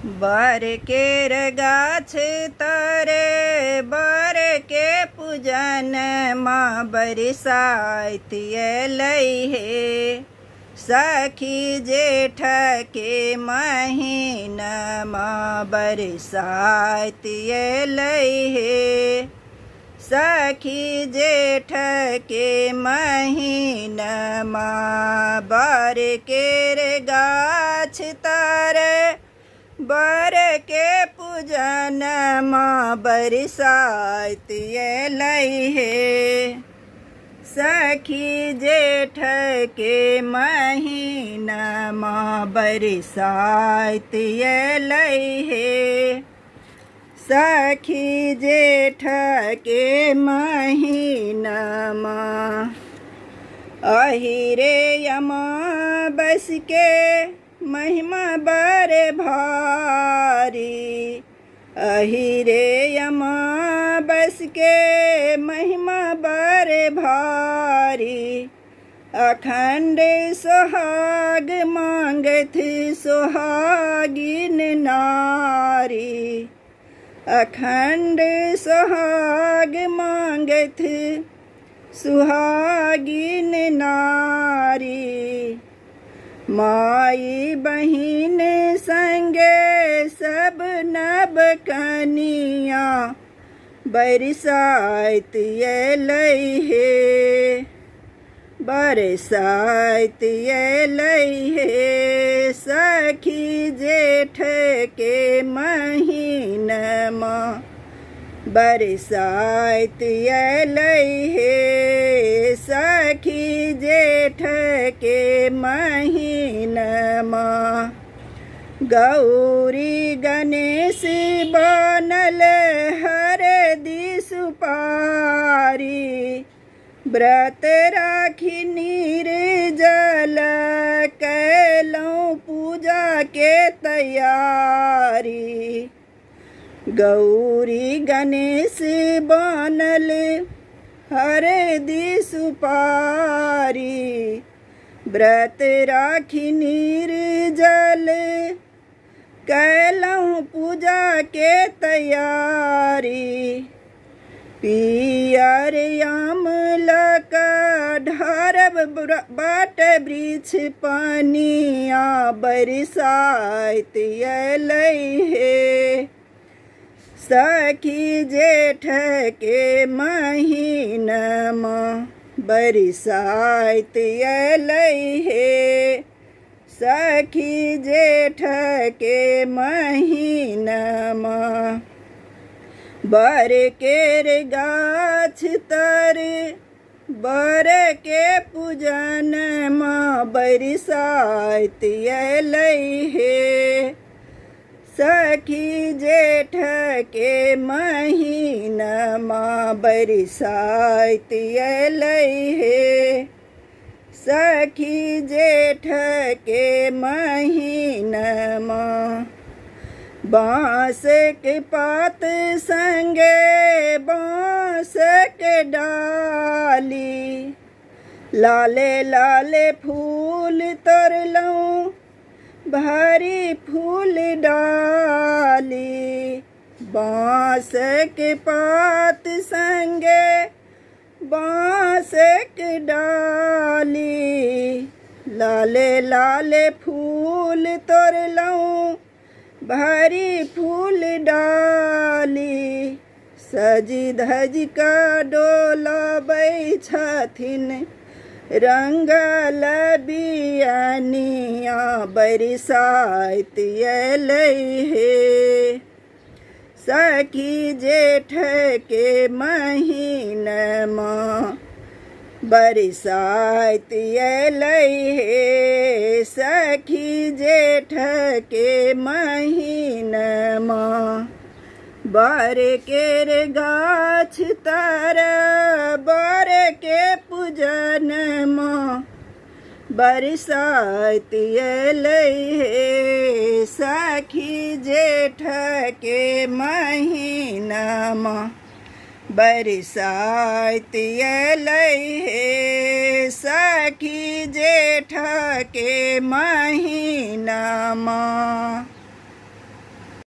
बर केर गाछ तरे बर के पूजन माँ बरसाइत अलै हे। सखी जेठ के महीना माँ बरसाइत अलै हे। सखी जेठ के महीना माँ बर केर गाछ तरे बर के पूजन माँ बरसाइत अलै हे। सखी जेठ के महीना माँ बरसाइत अलै हे। सखी जेठ के महीना माँ अहिरे अमावस के महिमा बड़े भारी। अहिरे अमावस के महिमा बड़े भारी। अखंड सोहाग मांगत सोहागिन नारी। अखंड सोहाग मांगत सुहागिन नारी। माई बहिन संगे सब नब कनिया बरसाइत अलै हे। बरसाइत अलै हे। सखी जेठ के महीना माँ बरसाइत अलै हे। सखी जेठ के महीना माँ गौरी गणेश बनल हरदि सुपारी। व्रत राखी निर्जल कैलौं पूजा के तैयारी। गौरी गणेश बनल हरदि सुपारी। व्रत राखी निर्जल कैलौं पूजा के तैयारी। पियर आमलक ढारब बाट वृक्ष पनिया बरसाइत अलै हे। सखी जेठ के महीना माँ बरसाइत अलै हे। सखी जेठ के महीना माँ बर केर गाछ तर बर के पूजन माँ बरसाइत अलै हे। सखी जेठ के महीना माँ बरसाइत अलै हे। सखी जेठ के महीना माँ बाँस के पात संगे बाँस के डाली। लाले लाले फूल तोड़लौं भारी फूल डाली। बाँस के पात संगे बाँस के डाली। लाले लाले फूल तोड़लौं भारी फूल डाली। सजी धज का डोलाबै छथिन रंगल बियनिया बरसाइत अलै हे। सखी जेठ के महीना माँ बरसाइत अलै हे। सखी जेठ के महीना माँ बर केर गाछ तर बर के पूजन माँ बरसाइत अलै हे। सखी जेठ के महीना माँ बरसाइत अलै हे। सखी जेठ के महीना माँ।